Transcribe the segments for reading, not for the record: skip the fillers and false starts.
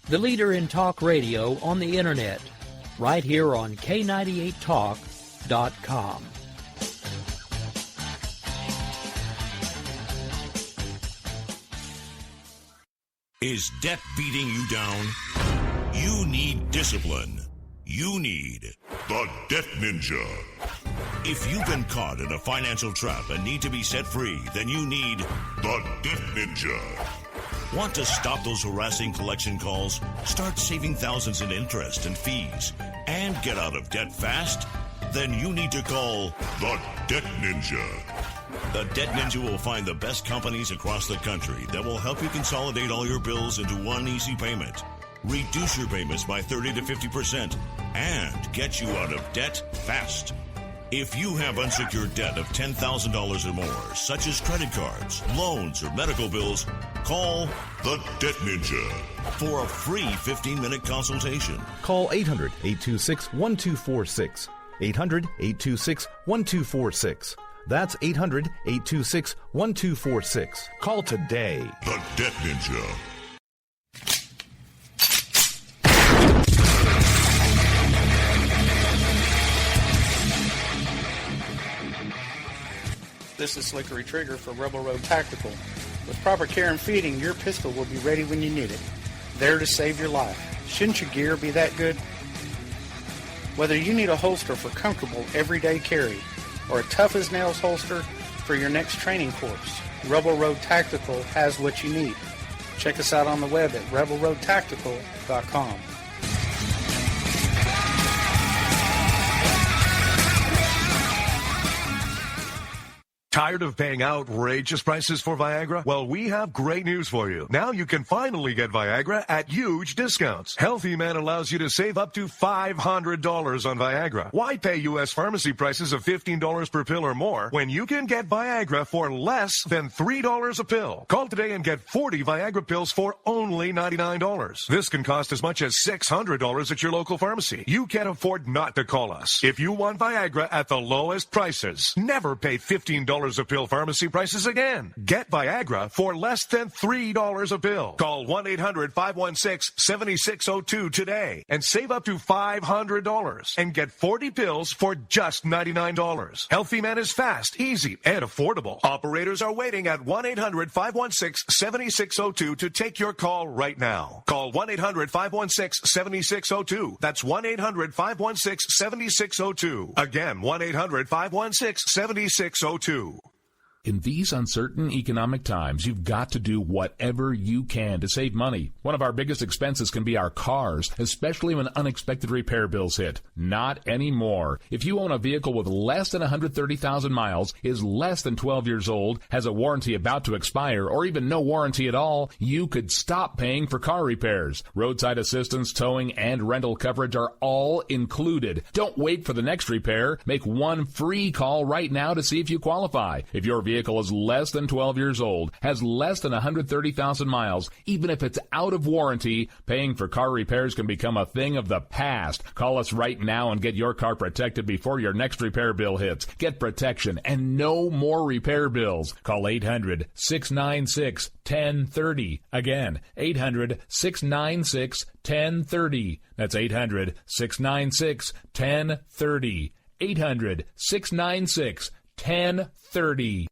the leader in talk radio on the Internet, right here on K98Talk.com. Is debt beating you down? You need discipline. You need the Debt Ninja. If you've been caught in a financial trap and need to be set free, then you need the Debt Ninja. Want to stop those harassing collection calls, start saving thousands in interest and fees, and get out of debt fast? Then you need to call the Debt Ninja. The Debt Ninja will find the best companies across the country that will help you consolidate all your bills into one easy payment, reduce your payments by 30 to 50%, and get you out of debt fast. If you have unsecured debt of $10,000 or more, such as credit cards, loans, or medical bills, call the Debt Ninja for a free 15-minute consultation. Call 800-826-1246. 800-826-1246. That's 800-826-1246. Call today. The Debt Ninja. This is Slickery Trigger for Rebel Road Tactical. With proper care and feeding, your pistol will be ready when you need it. There to save your life. Shouldn't your gear be that good? Whether you need a holster for comfortable everyday carry or a tough-as-nails holster for your next training course, Rebel Road Tactical has what you need. Check us out on the web at rebelroadtactical.com. Tired of paying outrageous prices for Viagra? Well, we have great news for you. Now you can finally get Viagra at huge discounts. Healthy Man allows you to save up to $500 on Viagra. Why pay U.S. pharmacy prices of $15 per pill or more when you can get Viagra for less than $3 a pill? Call today and get 40 Viagra pills for only $99. This can cost as much as $600 at your local pharmacy. You can't afford not to call us. If you want Viagra at the lowest prices, never pay $15 a pill pharmacy prices again. Get Viagra for less than $3 a pill. Call 1-800-516-7602 today and save up to $500 and get 40 pills for just $99. Healthy Man is fast, easy, and affordable. Operators are waiting at 1-800-516-7602 to take your call right now. Call 1-800-516-7602. That's 1-800-516-7602. Again, 1-800-516-7602. In these uncertain economic times, you've got to do whatever you can to save money. One of our biggest expenses can be our cars, especially when unexpected repair bills hit. Not anymore. If you own a vehicle with less than 130,000 miles, is less than 12 years old, has a warranty about to expire, or even no warranty at all, you could stop paying for car repairs. Roadside assistance, towing, and rental coverage are all included. Don't wait for the next repair. Make one free call right now to see if you qualify. If your vehicle is less than 12 years old, has less than 130,000 miles, even if it's out of warranty, paying for car repairs can become a thing of the past. Call us right now and get your car protected before your next repair bill hits. Get protection and no more repair bills. Call 800-696-1030. Again, 800-696-1030. That's 800-696-1030. 800-696-1030.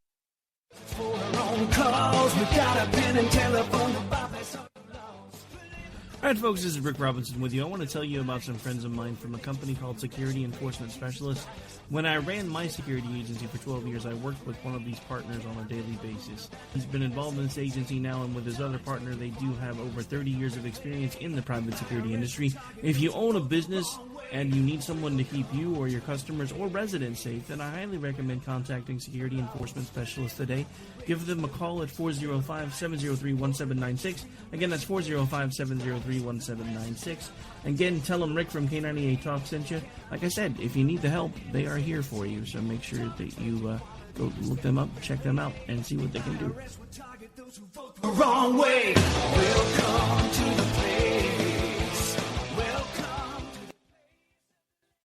Alright folks, this is Rick Robinson with you. I want to tell you about some friends of mine from a company called Security Enforcement Specialists. When I ran my security agency for 12 years, I worked with one of these partners on a daily basis. He's been involved in this agency now, and with his other partner, they do have over 30 years of experience in the private security industry. If you own a business and you need someone to keep you or your customers or residents safe, then I highly recommend contacting Security Enforcement Specialists today. Give them a call at 405-703-1796. Again, that's 405-703-1796. Again, tell them Rick from K98 Talk sent you. Like I said, if you need the help, they are here for you. So make sure that you go look them up, check them out, and see what they can do. Wrong way. Welcome to the place.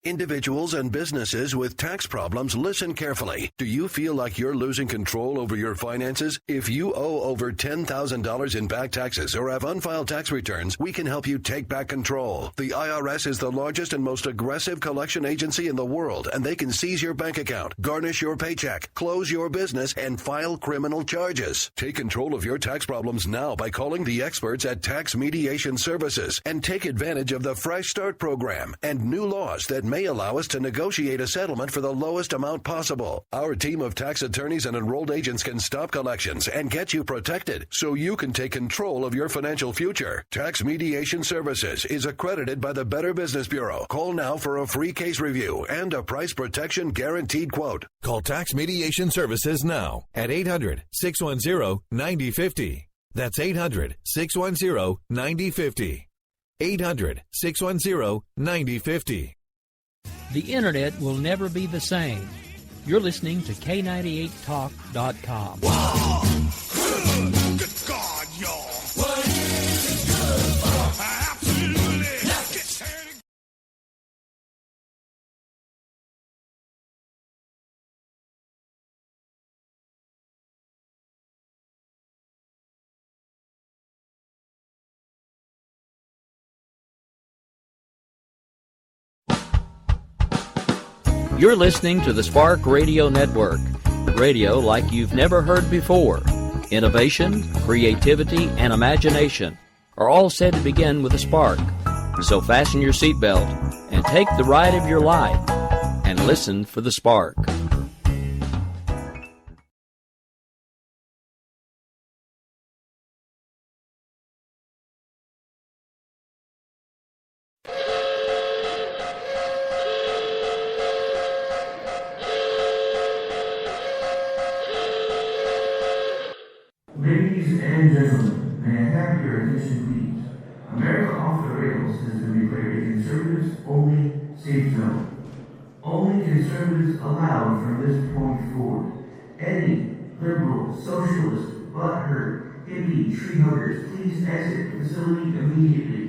Individuals and businesses with tax problems, listen carefully. Do you feel like you're losing control over your finances? If you owe over $10,000 in back taxes or have unfiled tax returns, we can help you take back control. The IRS is the largest and most aggressive collection agency in the world, and they can seize your bank account, garnish your paycheck, close your business, and file criminal charges. Take control of your tax problems now by calling the experts at Tax Mediation Services and take advantage of the Fresh Start program and new laws that may allow us to negotiate a settlement for the lowest amount possible. Our team of tax attorneys and enrolled agents can stop collections and get you protected so you can take control of your financial future. Tax Mediation Services is accredited by the Better Business Bureau. Call now for a free case review and a price protection guaranteed quote. Call Tax Mediation Services now at 800-610-9050. That's 800-610-9050. 800-610-9050. The Internet will never be the same. You're listening to K98Talk.com. Wow. Good God, y'all. What is it good for? Absolutely. Let's get started. You're listening to the Spark Radio Network. Radio like you've never heard before. Innovation, creativity, and imagination are all said to begin with a spark. So fasten your seatbelt and take the ride of your life and listen for the spark. Ladies and gentlemen, may I have your attention please? America Off the Rails has been declared a conservatives-only safe zone. Only conservatives allowed from this point forward. Any liberal, socialist, butthurt, hippie, tree huggers, please exit the facility immediately.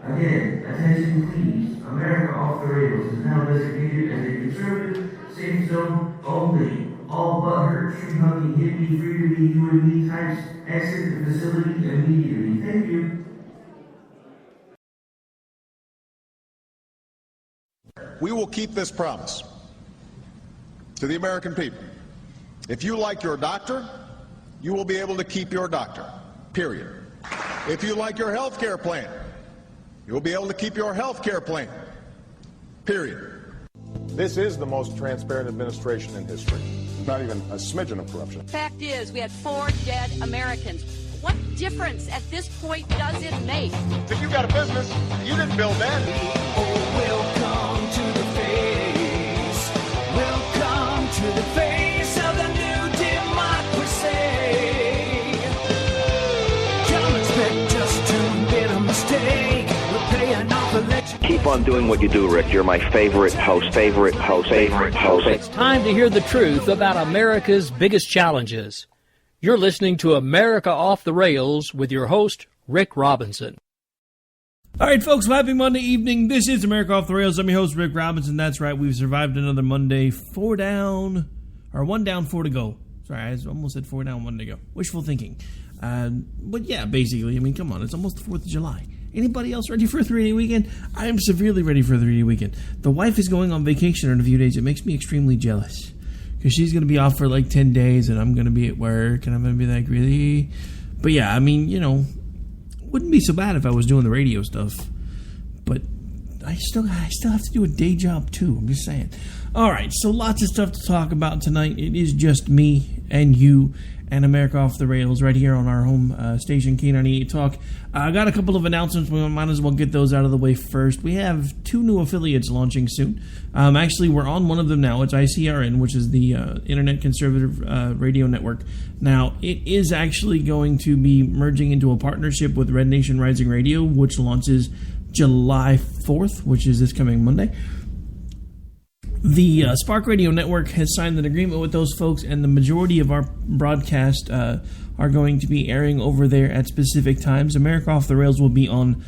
Again, attention please. America Off the Rails is now designated as a conservative safe zone only. All butthurt, tree-hugging, hippie, free-to-be, you and me types exit the facility immediately. Thank you. We will keep this promise to the American people. If you like your doctor, you will be able to keep your doctor, period. If you like your health care plan, you will be able to keep your health care plan, period. This is the most transparent administration in history. Not even a smidgen of corruption. Fact is, we had 4 dead Americans. What difference at this point does it make? If you got a business, you didn't build that. Oh, welcome to the face. Welcome to the face of the new democracy. Don't expect us to admit a mistake. We're paying off election. Keep on doing what you do, Rick. You're my favorite host. It's time to hear the truth about America's biggest challenges. You're listening to America Off the Rails with your host, Rick Robinson. All right, folks, happy Monday evening. This is America Off the Rails. I'm your host, Rick Robinson. That's right, we've survived another Monday. 1 down, 4 to go. Sorry, I almost said 4 down, 1 to go. Wishful thinking. But yeah, basically, I mean, come on, it's almost the 4th of July. Anybody else ready for a 3-day weekend? I am severely ready for a 3-day weekend. The wife is going on vacation in a few days. It makes me extremely jealous. Because she's going to be off for like 10 days, and I'm going to be at work, and I'm going to be like, really? But yeah, I mean, you know, wouldn't be so bad if I was doing the radio stuff. But I still have to do a day job, too. I'm just saying. All right, so lots of stuff to talk about tonight. It is just me and you and America Off the Rails right here on our home station, K98 Talk. I got a couple of announcements. We might as well get those out of the way first. We have 2 new affiliates launching soon. Actually, we're on one of them now. It's ICRN, which is the Internet Conservative Radio Network. Now, it is actually going to be merging into a partnership with Red Nation Rising Radio, which launches July 4th, which is this coming Monday. The Spark Radio Network has signed an agreement with those folks, and the majority of our broadcasts are going to be airing over there at specific times. America Off the Rails will be on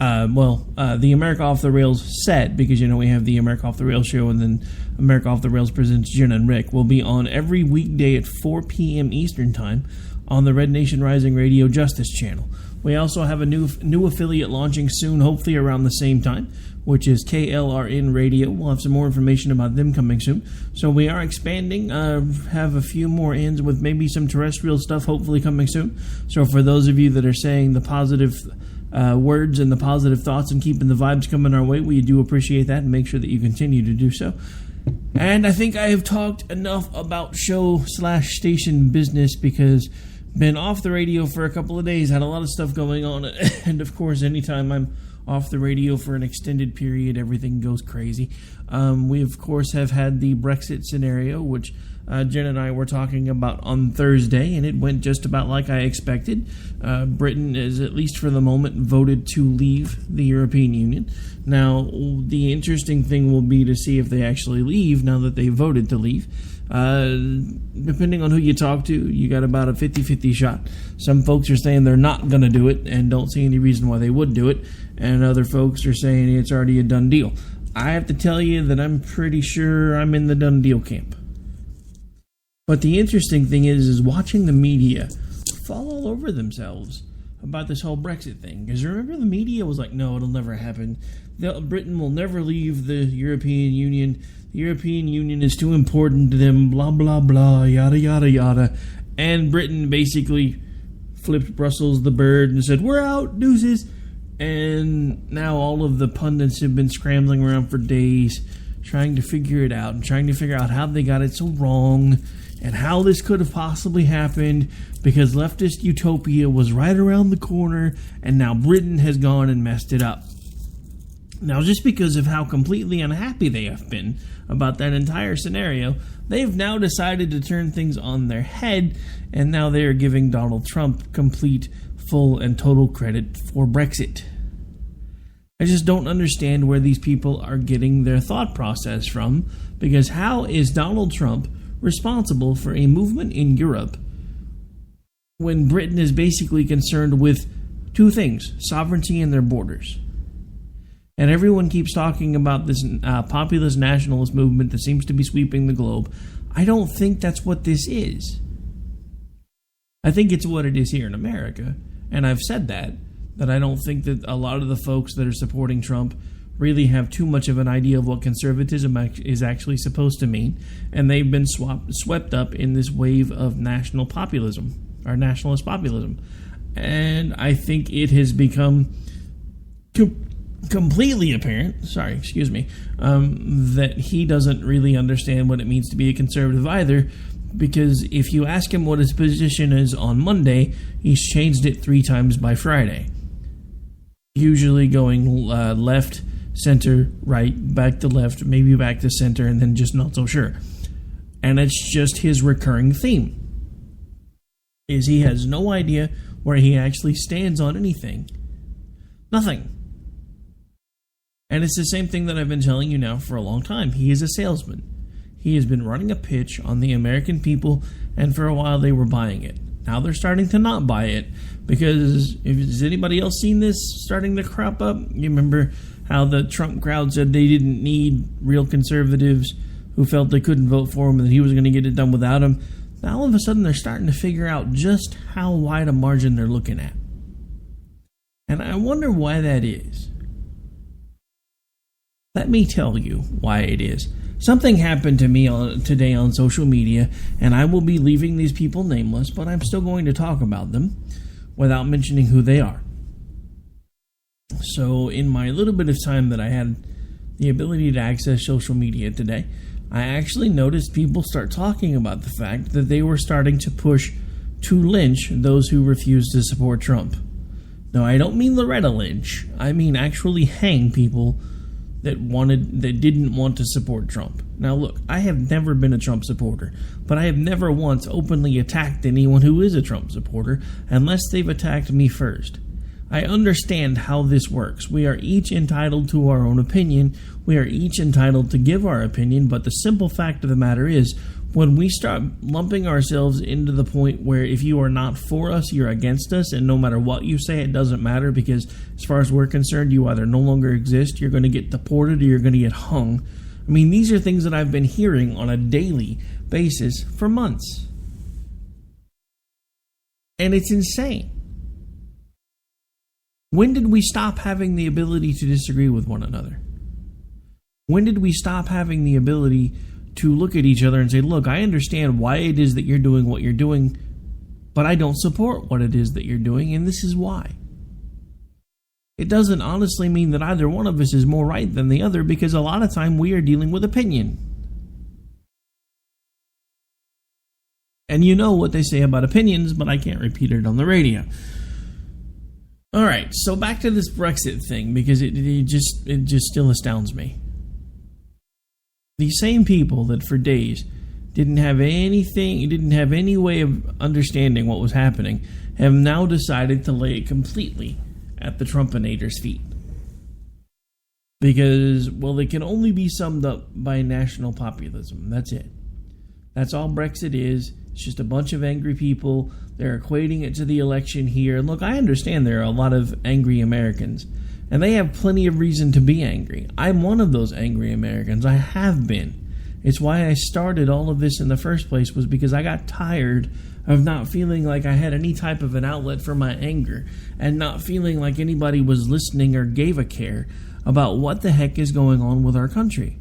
the America Off the Rails set, because, we have the America Off the Rails show, and then America Off the Rails presents Jenna and Rick, will be on every weekday at 4 p.m. Eastern Time on the Red Nation Rising Radio Justice Channel. We also have a new affiliate launching soon, hopefully around the same time, which is KLRN Radio. We'll have some more information about them coming soon. So we are expanding, have a few more ends with maybe some terrestrial stuff hopefully coming soon. So for those of you that are saying the positive words and the positive thoughts and keeping the vibes coming our way, we do appreciate that, and make sure that you continue to do so. And I think I have talked enough about show/station business, because been off the radio for a couple of days, had a lot of stuff going on, and of course anytime I'm off the radio for an extended period, everything goes crazy. We of course have had the Brexit scenario, which Jen and I were talking about on Thursday, and it went just about like I expected. Britain is, at least for the moment, voted to leave the European Union. Now, the interesting thing will be to see if they actually leave now that they voted to leave. Depending on who you talk to, you got about a 50-50 shot. Some folks are saying they're not going to do it and don't see any reason why they would do it, and other folks are saying it's already a done deal. I have to tell you that I'm pretty sure I'm in the done deal camp. But the interesting thing is watching the media fall all over themselves about this whole Brexit thing. Because remember, the media was like, no, it'll never happen. Britain will never leave the European Union. The European Union is too important to them, blah, blah, blah, yada, yada, yada. And Britain basically flipped Brussels the bird and said, we're out, deuces. And now all of the pundits have been scrambling around for days trying to figure it out and trying to figure out how they got it so wrong and how this could have possibly happened, because leftist utopia was right around the corner and now Britain has gone and messed it up. Now, just because of how completely unhappy they have been about that entire scenario, they've now decided to turn things on their head, and now they are giving Donald Trump complete, full, and total credit for Brexit. I just don't understand where these people are getting their thought process from, because how is Donald Trump responsible for a movement in Europe when Britain is basically concerned with two things: sovereignty and their borders? And everyone keeps talking about this populist nationalist movement that seems to be sweeping the globe. I don't think that's what this is. I think it's what it is here in America. And I've said that I don't think that a lot of the folks that are supporting Trump really have too much of an idea of what conservatism is actually supposed to mean. And they've been swept up in this wave of national populism, or nationalist populism. And I think it has become completely apparent, that he doesn't really understand what it means to be a conservative either, because if you ask him what his position is on Monday, he's changed it 3 times by Friday. Usually going left, center, right, back to left, maybe back to center, and then just not so sure. And it's just his recurring theme, is he has no idea where he actually stands on anything. Nothing. And it's the same thing that I've been telling you now for a long time. He is a salesman. He has been running a pitch on the American people, and for a while they were buying it. Now they're starting to not buy it, because has anybody else seen this starting to crop up? You remember how the Trump crowd said they didn't need real conservatives who felt they couldn't vote for him and that he was going to get it done without him? Now all of a sudden they're starting to figure out just how wide a margin they're looking at. And I wonder why that is. Let me tell you why it is. Something happened to me today on social media, and I will be leaving these people nameless, but I'm still going to talk about them without mentioning who they are. So in my little bit of time that I had the ability to access social media today, I actually noticed people start talking about the fact that they were starting to push to lynch those who refused to support Trump. Now, I don't mean Loretta Lynch. I mean actually hang people that didn't want to support Trump. Now look, I have never been a Trump supporter, but I have never once openly attacked anyone who is a Trump supporter unless they've attacked me first. I understand how this works. We are each entitled to our own opinion. We are each entitled to give our opinion, but the simple fact of the matter is, when we start lumping ourselves into the point where if you are not for us, you're against us, and no matter what you say, it doesn't matter, because as far as we're concerned, you either no longer exist, you're going to get deported, or you're going to get hung. I mean, these are things that I've been hearing on a daily basis for months. And it's insane. When did we stop having the ability to disagree with one another? When did we stop having the ability to look at each other and say, look, I understand why it is that you're doing what you're doing, but I don't support what it is that you're doing, and this is why. It doesn't honestly mean that either one of us is more right than the other, because a lot of time we are dealing with opinion. And you know what they say about opinions, but I can't repeat it on the radio. All right, so back to this Brexit thing, because it just still astounds me. These same people that for days didn't have any way of understanding what was happening, have now decided to lay it completely at the Trumpinators' feet. Because, well, they can only be summed up by national populism. That's it. That's all Brexit is. It's just a bunch of angry people. They're equating it to the election here. And look, I understand there are a lot of angry Americans, and they have plenty of reason to be angry. I'm one of those angry Americans. I have been. It's why I started all of this in the first place, was because I got tired of not feeling like I had any type of an outlet for my anger, and not feeling like anybody was listening or gave a care about what the heck is going on with our country.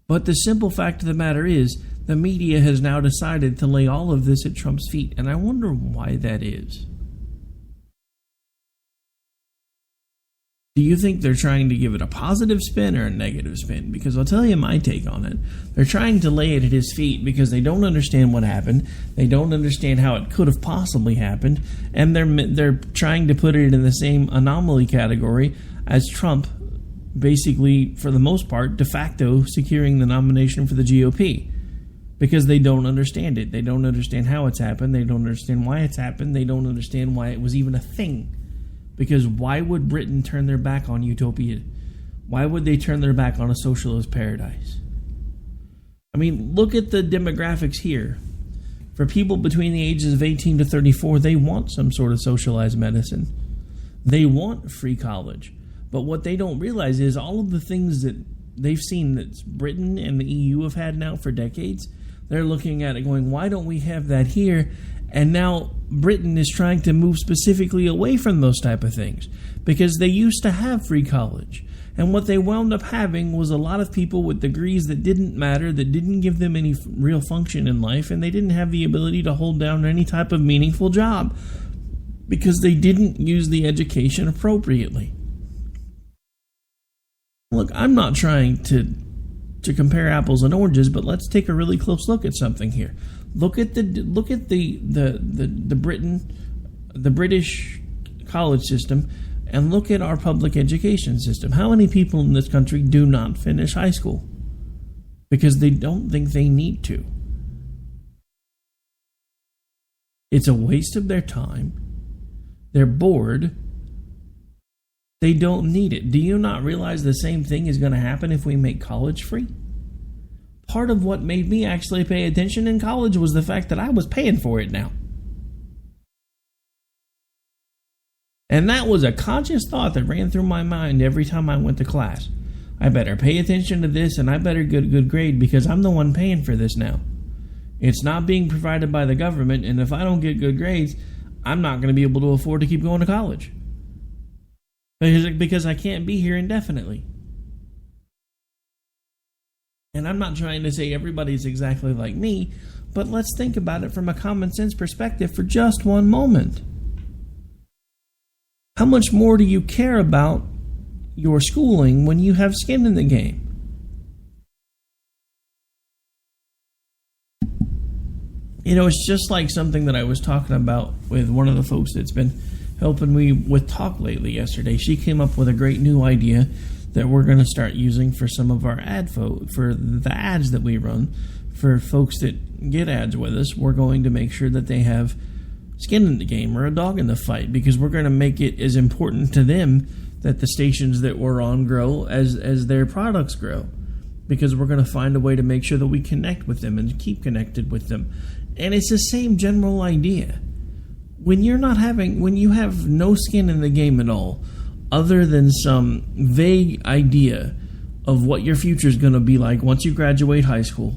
But the simple fact of the matter is, the media has now decided to lay all of this at Trump's feet, and I wonder why that is. Do you think they're trying to give it a positive spin or a negative spin? Because I'll tell you my take on it. They're trying to lay it at his feet because they don't understand what happened. They don't understand how it could have possibly happened. And they're trying to put it in the same anomaly category as Trump, basically, for the most part, de facto securing the nomination for the GOP. Because they don't understand it. They don't understand how it's happened. They don't understand why it's happened. They don't understand why it was even a thing. Because why would Britain turn their back on utopia? Why would they turn their back on a socialist paradise? I mean, look at the demographics here. For people between the ages of 18 to 34, they want some sort of socialized medicine. They want free college. But what they don't realize is all of the things that they've seen that Britain and the EU have had now for decades, they're looking at it going, why don't we have that here? And now Britain is trying to move specifically away from those type of things, because they used to have free college. And what they wound up having was a lot of people with degrees that didn't matter, that didn't give them any real function in life, and they didn't have the ability to hold down any type of meaningful job because they didn't use the education appropriately. Look, I'm not trying to compare apples and oranges, but let's take a really close look at something here. Look at the British college system, and look at our public education system. How many people in this country do not finish high school because they don't think they need to? It's a waste of their time. They're bored. They don't need it. Do you not realize the same thing is going to happen if we make college free? Part of what made me actually pay attention in college was the fact that I was paying for it now. And that was a conscious thought that ran through my mind every time I went to class. I better pay attention to this, and I better get a good grade because I'm the one paying for this now. It's not being provided by the government, and if I don't get good grades, I'm not going to be able to afford to keep going to college. Because I can't be here indefinitely. And I'm not trying to say everybody's exactly like me, but let's think about it from a common sense perspective for just one moment. How much more do you care about your schooling when you have skin in the game? You know, it's just like something that I was talking about with one of the folks that's been helping me with talk lately yesterday. She came up with a great new idea that we're going to start using for some of our for the ads that we run. For folks that get ads with us, we're going to make sure that they have skin in the game or a dog in the fight, because we're going to make it as important to them that the stations that we're on grow as their products grow. because we're going to find a way to make sure that we connect with them and keep connected with them. And it's the same general idea. When you have no skin in the game at all, other than some vague idea of what your future is going to be like once you graduate high school,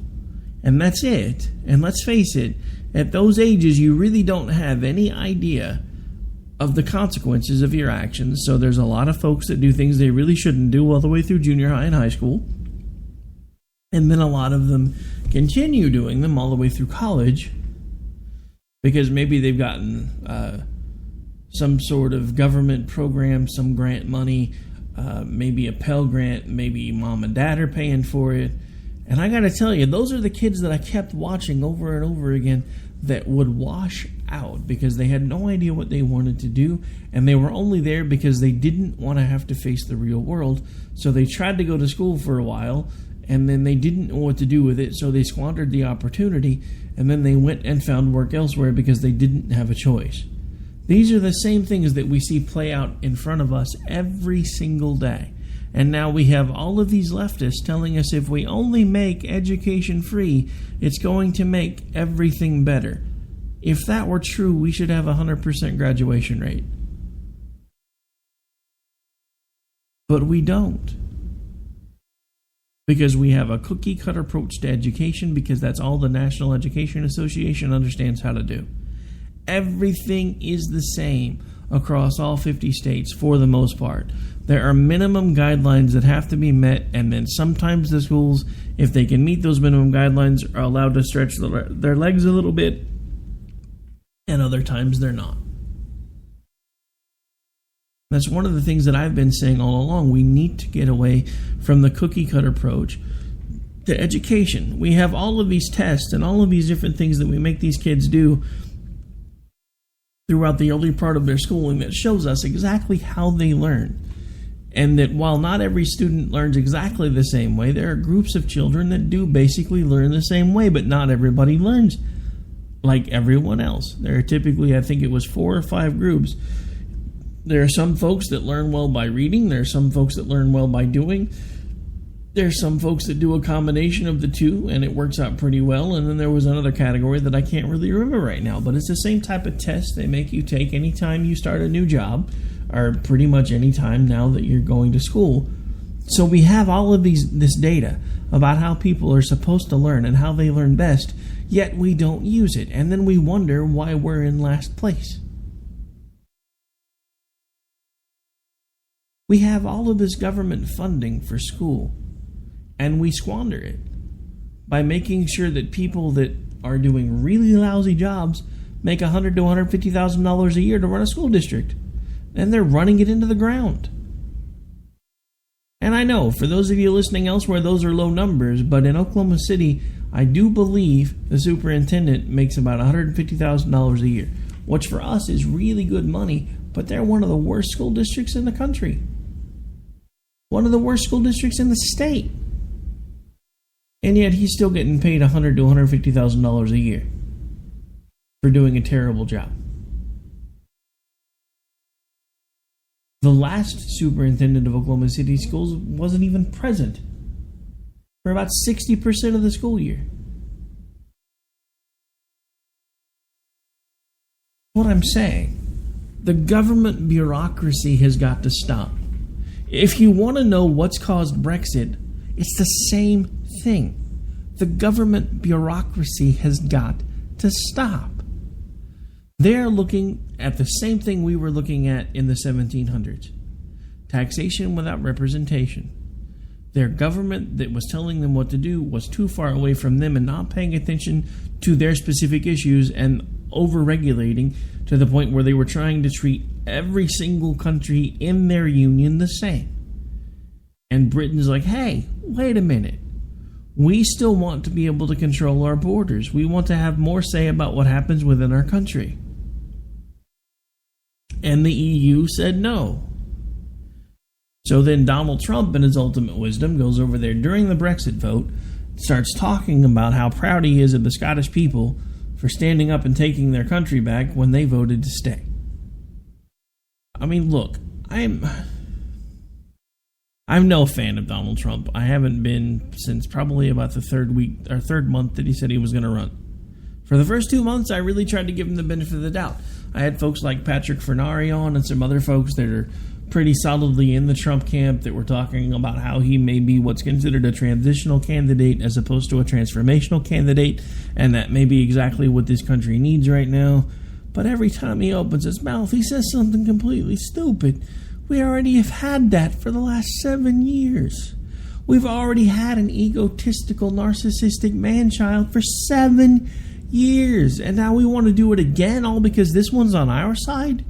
and that's it. And let's face it, at those ages, you really don't have any idea of the consequences of your actions. So there's a lot of folks that do things they really shouldn't do all the way through junior high and high school. And then a lot of them continue doing them all the way through college because maybe they've gotten some sort of government program, some grant money, maybe a Pell Grant, maybe mom and dad are paying for it. And I got to tell you, those are the kids that I kept watching over and over again that would wash out because they had no idea what they wanted to do, and they were only there because they didn't want to have to face the real world. So they tried to go to school for a while, and then they didn't know what to do with it, so they squandered the opportunity, and then they went and found work elsewhere because they didn't have a choice. These are the same things that we see play out in front of us every single day. And now we have all of these leftists telling us if we only make education free, it's going to make everything better. If that were true, we should have a 100% graduation rate. But we don't. Because we have a cookie-cutter approach to education, because that's all the National Education Association understands how to do. Everything is the same across all 50 states for the most part. There are minimum guidelines that have to be met, and then sometimes the schools, if they can meet those minimum guidelines, are allowed to stretch their legs a little bit, and other times they're not. That's one of the things that I've been saying all along. We need to get away from the cookie-cutter approach to education. We have all of these tests and all of these different things that we make these kids do throughout the early part of their schooling that shows us exactly how they learn. And that while not every student learns exactly the same way, there are groups of children that do basically learn the same way, but not everybody learns like everyone else. There are typically, I think it was 4 or 5 groups. There are some folks that learn well by reading. There are some folks that learn well by doing. There are some folks that do a combination of the two, and it works out pretty well. And then there was another category that I can't really remember right now, but it's the same type of test they make you take anytime you start a new job, or pretty much any time now that you're going to school. So we have all of this data about how people are supposed to learn and how they learn best, yet we don't use it. And then we wonder why we're in last place. We have all of this government funding for school, and we squander it by making sure that people that are doing really lousy jobs make $100,000 to $150,000 a year to run a school district. And they're running it into the ground. And I know, for those of you listening elsewhere, those are low numbers, but in Oklahoma City, I do believe the superintendent makes about $150,000 a year, which for us is really good money, but they're one of the worst school districts in the country. One of the worst school districts in the state. And yet he's still getting paid $100,000 to $150,000 a year for doing a terrible job. The last superintendent of Oklahoma City Schools wasn't even present for about 60% of the school year. What I'm saying, the government bureaucracy has got to stop. If you want to know what's caused Brexit, it's the same thing. The government bureaucracy has got to stop. They're looking at the same thing we were looking at in the 1700s. Taxation without representation. Their government that was telling them what to do was too far away from them and not paying attention to their specific issues and over-regulating to the point where they were trying to treat every single country in their union the same. And Britain's like, hey, wait a minute. We still want to be able to control our borders. We want to have more say about what happens within our country. And the EU said no. So then Donald Trump, in his ultimate wisdom, goes over there during the Brexit vote, starts talking about how proud he is of the Scottish people for standing up and taking their country back when they voted to stay. I mean, look, I I'm no fan of Donald Trump. I haven't been since probably about the third month that he said he was going to run. For the first 2 months, I really tried to give him the benefit of the doubt. I had folks like Patrick Fernari on and some other folks that are pretty solidly in the Trump camp that were talking about how he may be what's considered a transitional candidate as opposed to a transformational candidate, and that may be exactly what this country needs right now. But every time he opens his mouth, he says something completely stupid. We already have had that for the last 7 years. We've already had an egotistical, narcissistic man-child for 7 years, and now we want to do it again, all because this one's on our side?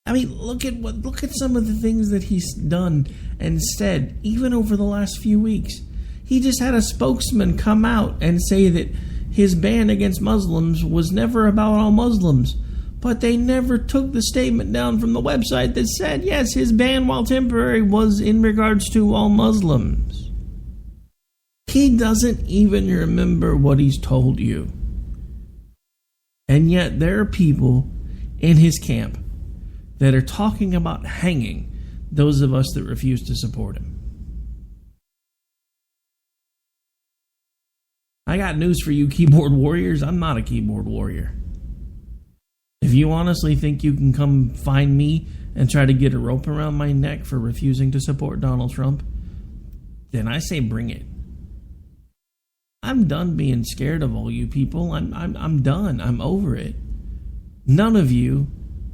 I mean, look at some of the things that he's done and said, even over the last few weeks. He just had a spokesman come out and say that his ban against Muslims was never about all Muslims, but they never took the statement down from the website that said, yes, his ban, while temporary, was in regards to all Muslims. He doesn't even remember what he's told you. And yet there are people in his camp that are talking about hanging those of us that refuse to support him. I got news for you keyboard warriors. I'm not a keyboard warrior. If you honestly think you can come find me and try to get a rope around my neck for refusing to support Donald Trump, then I say bring it. I'm done being scared of all you people. I'm done. I'm over it. None of you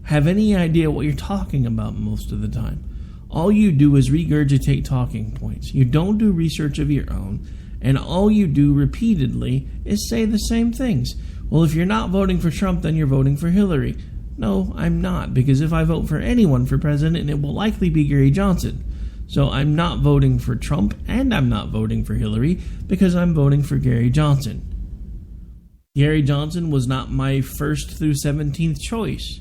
have any idea what you're talking about most of the time. All you do is regurgitate talking points. You don't do research of your own, and all you do repeatedly is say the same things. Well, if you're not voting for Trump, then you're voting for Hillary. No, I'm not, because if I vote for anyone for president, it will likely be Gary Johnson. So I'm not voting for Trump, and I'm not voting for Hillary, because I'm voting for Gary Johnson. Gary Johnson was not my 1st through 17th choice.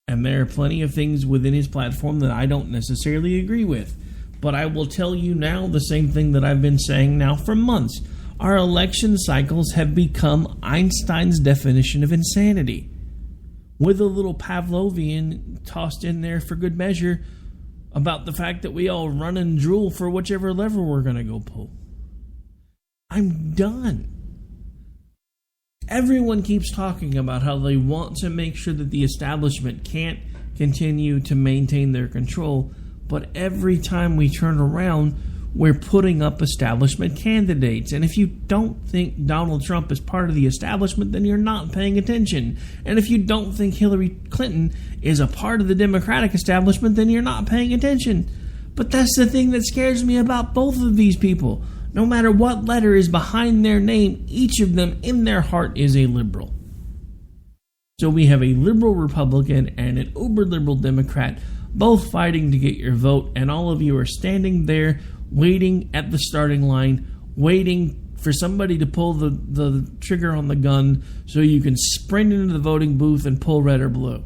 And there are plenty of things within his platform that I don't necessarily agree with. But I will tell you now the same thing that I've been saying now for months. Our election cycles have become Einstein's definition of insanity, with a little Pavlovian tossed in there for good measure about the fact that we all run and drool for whichever lever we're going to go pull. I'm done. Everyone keeps talking about how they want to make sure that the establishment can't continue to maintain their control, but every time we turn around, we're putting up establishment candidates. And if you don't think Donald Trump is part of the establishment, then you're not paying attention. And if you don't think Hillary Clinton is a part of the Democratic establishment, then you're not paying attention. But that's the thing that scares me about both of these people. No matter what letter is behind their name, each of them in their heart is a liberal. So we have a liberal Republican and an uber-liberal Democrat both fighting to get your vote, and all of you are standing there waiting at the starting line, waiting for somebody to pull the trigger on the gun so you can sprint into the voting booth and pull red or blue.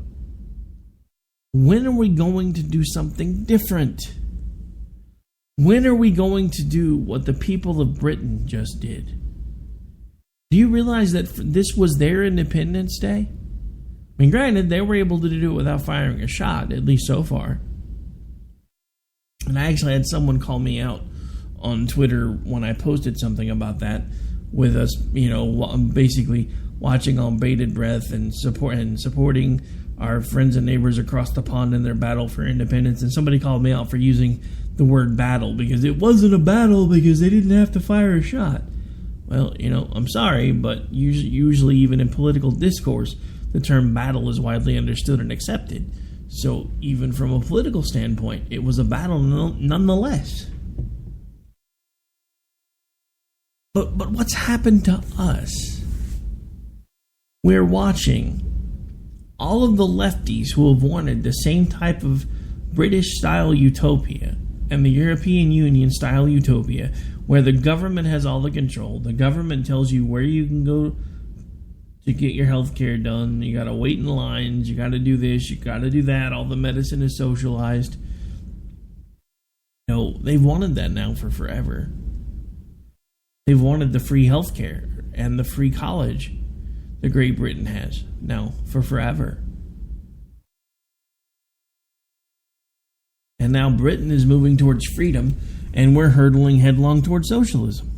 When are we going to do something different? When are we going to do what the people of Britain just did? Do you realize that this was their Independence Day? I mean, granted, they were able to do it without firing a shot, at least so far. And I actually had someone call me out on Twitter when I posted something about that, with us, basically watching on bated breath and supporting our friends and neighbors across the pond in their battle for independence. And somebody called me out for using the word battle because it wasn't a battle because they didn't have to fire a shot. Well, I'm sorry, but usually even in political discourse, the term battle is widely understood and accepted. So even from a political standpoint, it was a battle nonetheless. But what's happened to us? We're watching all of the lefties who have wanted the same type of British-style utopia and the European Union-style utopia where the government has all the control. The government tells you where you can go to get your health care done. You got to wait in lines. You got to do this. You got to do that. All the medicine is socialized. They've wanted that now for forever. They've wanted the free health care and the free college that Great Britain has now for forever. And now Britain is moving towards freedom, and we're hurtling headlong towards socialism.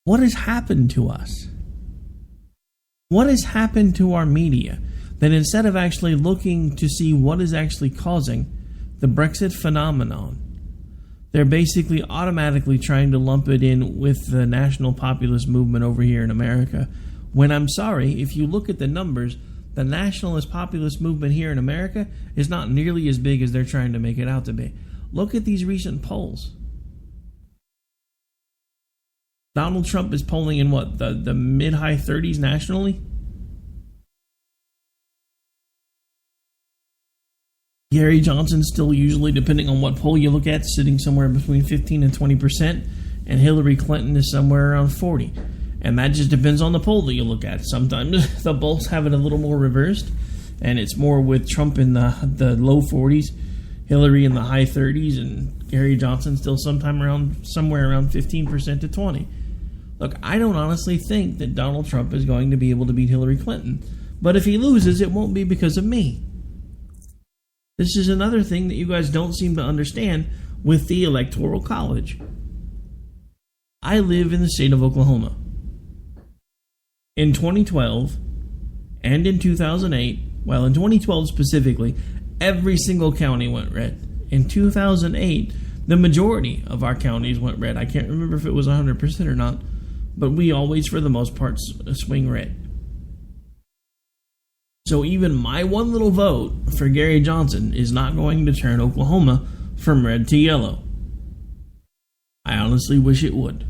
What has happened to us? What has happened to our media that instead of actually looking to see what is actually causing the Brexit phenomenon, they're basically automatically trying to lump it in with the national populist movement over here in America, when I'm sorry, if you look at the numbers, the nationalist populist movement here in America is not nearly as big as they're trying to make it out to be. Look at these recent polls. Donald Trump is polling in what, the mid-high 30s nationally? Gary Johnson still usually, depending on what poll you look at, sitting somewhere between 15 and 20%, and Hillary Clinton is somewhere around 40%. And that just depends on the poll that you look at. Sometimes the polls have it a little more reversed, and it's more with Trump in the low 40s, Hillary in the high 30s, and Gary Johnson still somewhere around 15% to 20%. Look, I don't honestly think that Donald Trump is going to be able to beat Hillary Clinton. But if he loses, it won't be because of me. This is another thing that you guys don't seem to understand with the Electoral College. I live in the state of Oklahoma. In 2012 and in 2008, well, in 2012 specifically, every single county went red. In 2008, the majority of our counties went red. I can't remember if it was 100% or not, but we always, for the most part, swing red. So even my one little vote for Gary Johnson is not going to turn Oklahoma from red to yellow. I honestly wish it would.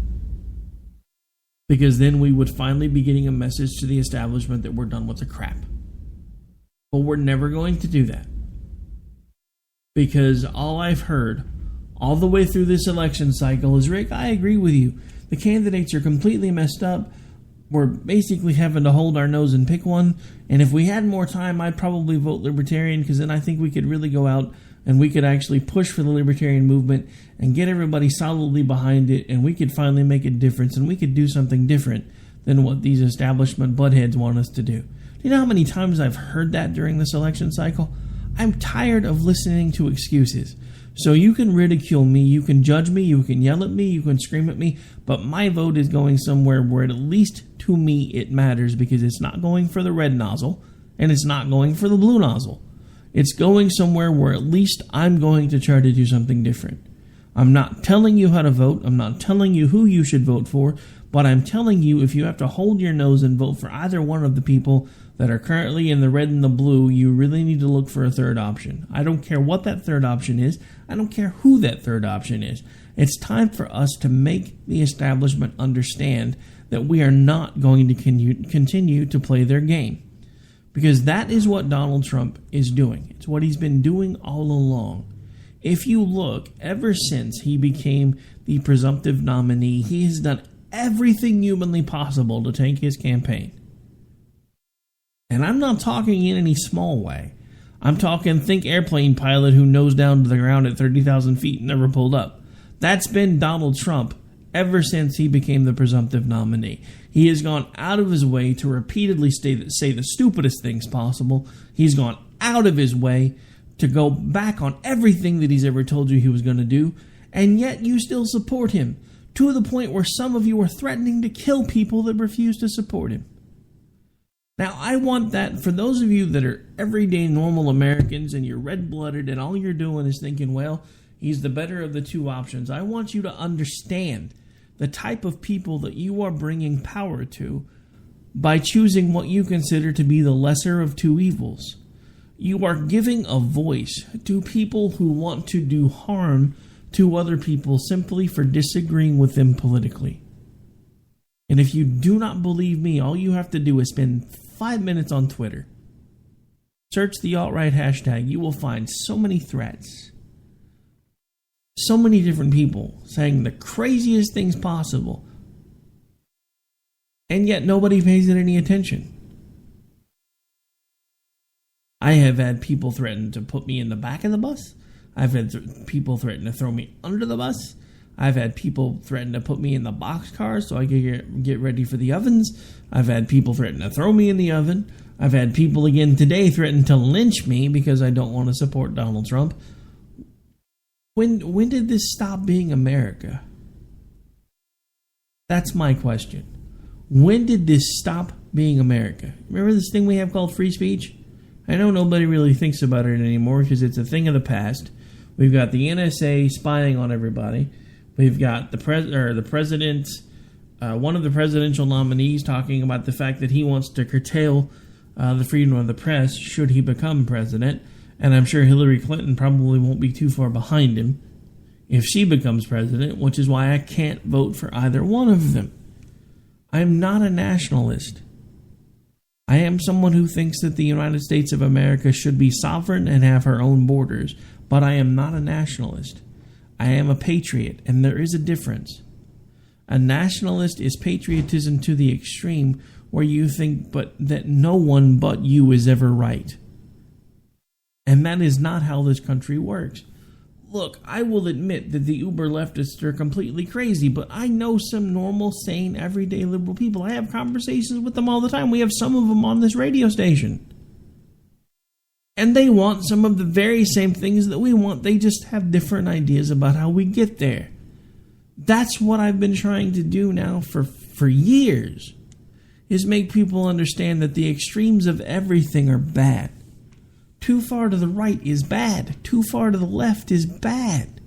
Because then we would finally be getting a message to the establishment that we're done with the crap. But we're never going to do that. Because all I've heard all the way through this election cycle is, Rick, I agree with you. The candidates are completely messed up. We're basically having to hold our nose and pick one. And if we had more time, I'd probably vote Libertarian, because then I think we could really go out and we could actually push for the Libertarian movement and get everybody solidly behind it, and we could finally make a difference, and we could do something different than what these establishment buttheads want us to do. Do you know how many times I've heard that during this election cycle? I'm tired of listening to excuses. So you can ridicule me, you can judge me, you can yell at me, you can scream at me, but my vote is going somewhere where at least to me it matters, because it's not going for the red nozzle and it's not going for the blue nozzle. It's going somewhere where at least I'm going to try to do something different. I'm not telling you how to vote, I'm not telling you who you should vote for, but I'm telling you, if you have to hold your nose and vote for either one of the people that are currently in the red and the blue, you really need to look for a third option. I don't care what that third option is. I don't care who that third option is. It's time for us to make the establishment understand that we are not going to continue to play their game. Because that is what Donald Trump is doing. It's what he's been doing all along. If you look, ever since he became the presumptive nominee, he has done everything humanly possible to tank his campaign. And I'm not talking in any small way. I'm talking think airplane pilot who nosed down to the ground at 30,000 feet and never pulled up. That's been Donald Trump ever since he became the presumptive nominee. He has gone out of his way to repeatedly say the stupidest things possible. He's gone out of his way to go back on everything that he's ever told you he was going to do, and yet you still support him, to the point where some of you are threatening to kill people that refuse to support him. Now, I want that for those of you that are everyday normal Americans and you're red-blooded and all you're doing is thinking, well, he's the better of the two options. I want you to understand the type of people that you are bringing power to by choosing what you consider to be the lesser of two evils. You are giving a voice to people who want to do harm to other people simply for disagreeing with them politically. And if you do not believe me, all you have to do is spend 5 minutes on Twitter. Search the alt-right hashtag. You will find so many threats. So many different people saying the craziest things possible. And yet nobody pays it any attention. I have had people threaten to put me in the back of the bus. I've had people threaten to throw me under the bus. I've had people threaten to put me in the boxcar so I could get ready for the ovens. I've had people threaten to throw me in the oven. I've had people again today threaten to lynch me because I don't want to support Donald Trump. When did this stop being America? That's my question. When did this stop being America? Remember this thing we have called free speech? I know nobody really thinks about it anymore because it's a thing of the past. We've got the NSA spying on everybody. We've got the president, one of the presidential nominees talking about the fact that he wants to curtail the freedom of the press should he become president. And I'm sure Hillary Clinton probably won't be too far behind him if she becomes president, which is why I can't vote for either one of them. I'm not a nationalist. I am someone who thinks that the United States of America should be sovereign and have her own borders, but I am not a nationalist. I am a patriot, and there is a difference. A nationalist is patriotism to the extreme, where you think that no one but you is ever right. And that is not how this country works. Look, I will admit that the uber leftists are completely crazy, but I know some normal, sane, everyday liberal people. I have conversations with them all the time. We have some of them on this radio station. And they want some of the very same things that we want. They just have different ideas about how we get there. That's what I've been trying to do now for years, is make people understand that the extremes of everything are bad. Too far to the right is bad. Too far to the left is bad.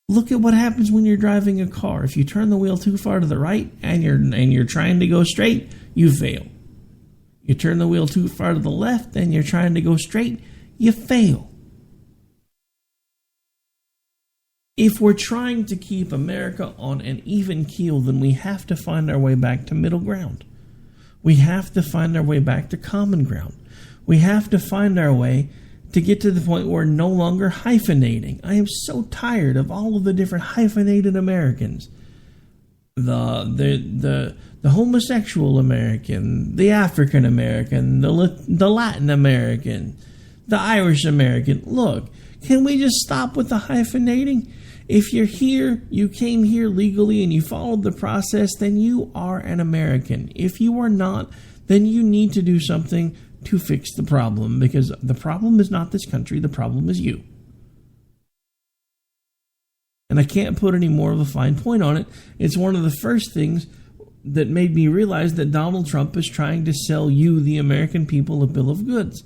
Look at what happens when you're driving a car. If you turn the wheel too far to the right and you're trying to go straight, you fail. You turn the wheel too far to the left and you're trying to go straight, you fail. If we're trying to keep America on an even keel, then we have to find our way back to middle ground. We have to find our way back to common ground. We have to find our way to get to the point where we're no longer hyphenating. I am so tired of all of the different hyphenated Americans. The homosexual American, the African American, the Latin American, the Irish American. Look, can we just stop with the hyphenating? If you're here, you came here legally and you followed the process, then you are an American. If you are not, then you need to do something to fix the problem, because the problem is not this country, the problem is you. And I can't put any more of a fine point on it. It's one of the first things that made me realize that Donald Trump is trying to sell you, the American people, a bill of goods.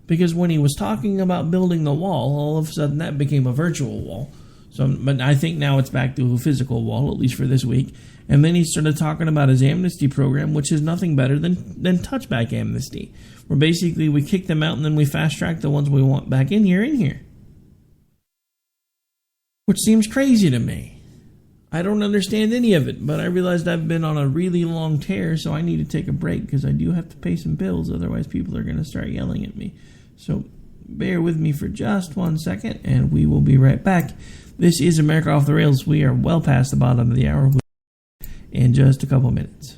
Because when he was talking about building the wall, all of a sudden that became a virtual wall. But I think now it's back to a physical wall, at least for this week. And then he started talking about his amnesty program, which is nothing better than touchback amnesty, where basically we kick them out and then we fast-track the ones we want back in here. Which seems crazy to me. I don't understand any of it, but I realized I've been on a really long tear, so I need to take a break because I do have to pay some bills, otherwise people are going to start yelling at me. So bear with me for just 1 second, and we will be right back. This is America Off the Rails. We are well past the bottom of the hour in just a couple minutes.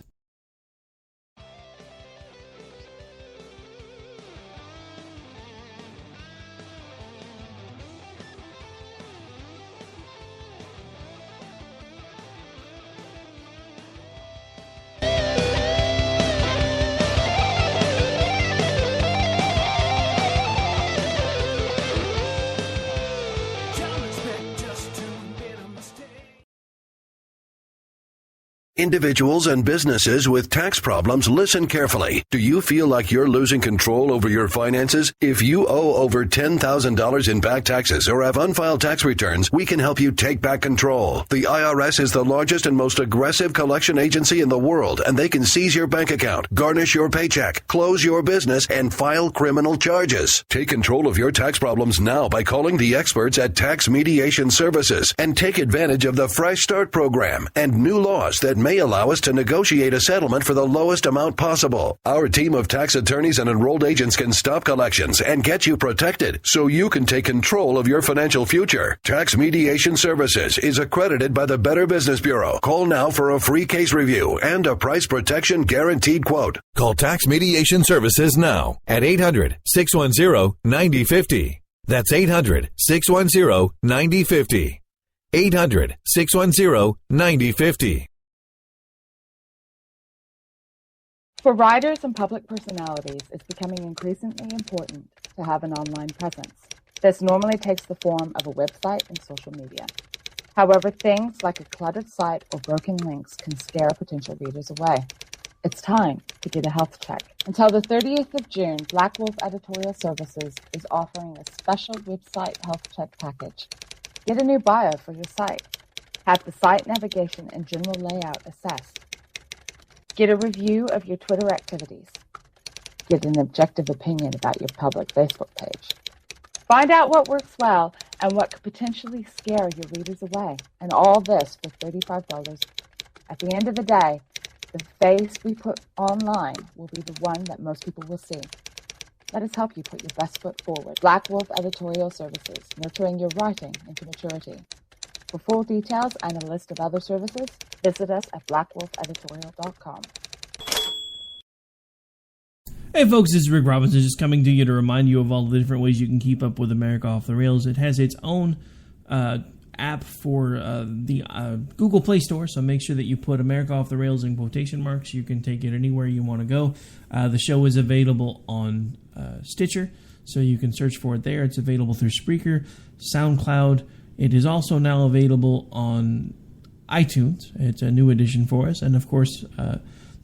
Individuals and businesses with tax problems, listen carefully. Do you feel like you're losing control over your finances? If you owe over $10,000 in back taxes or have unfiled tax returns, we can help you take back control. The IRS is the largest and most aggressive collection agency in the world, and they can seize your bank account, garnish your paycheck, close your business, and file criminal charges. Take control of your tax problems now by calling the experts at Tax Mediation Services and take advantage of the Fresh Start program and new laws that may allow us to negotiate a settlement for the lowest amount possible. Our team of tax attorneys and enrolled agents can stop collections and get you protected so you can take control of your financial future. Tax Mediation Services is accredited by the Better Business Bureau. Call now for a free case review and a price protection guaranteed quote. Call Tax Mediation Services now at 800-610-9050. That's 800-610-9050. 800-610-9050. For writers and public personalities, it's becoming increasingly important to have an online presence. This normally takes the form of a website and social media. However, things like a cluttered site or broken links can scare potential readers away. It's time to get a health check. Until the 30th of June, Black Wolf Editorial Services is offering a special website health check package. Get a new bio for your site. Have the site navigation and general layout assessed. Get a review of your Twitter activities. Get an objective opinion about your public Facebook page. Find out what works well and what could potentially scare your readers away. And all this for $35. At the end of the day, the face we put online will be the one that most people will see. Let us help you put your best foot forward. Black Wolf Editorial Services, nurturing your writing into maturity. For full details and a list of other services, visit us at blackwolfeditorial.com. Hey folks, this is Rick Robinson, just coming to you to remind you of all the different ways you can keep up with America Off the Rails. It has its own app for the Google Play Store, so make sure that you put America Off the Rails in quotation marks. You can take it anywhere you want to go. The show is available on Stitcher, so you can search for it there. It's available through Spreaker, SoundCloud. It is also now available on iTunes. It's a new addition for us, and of course,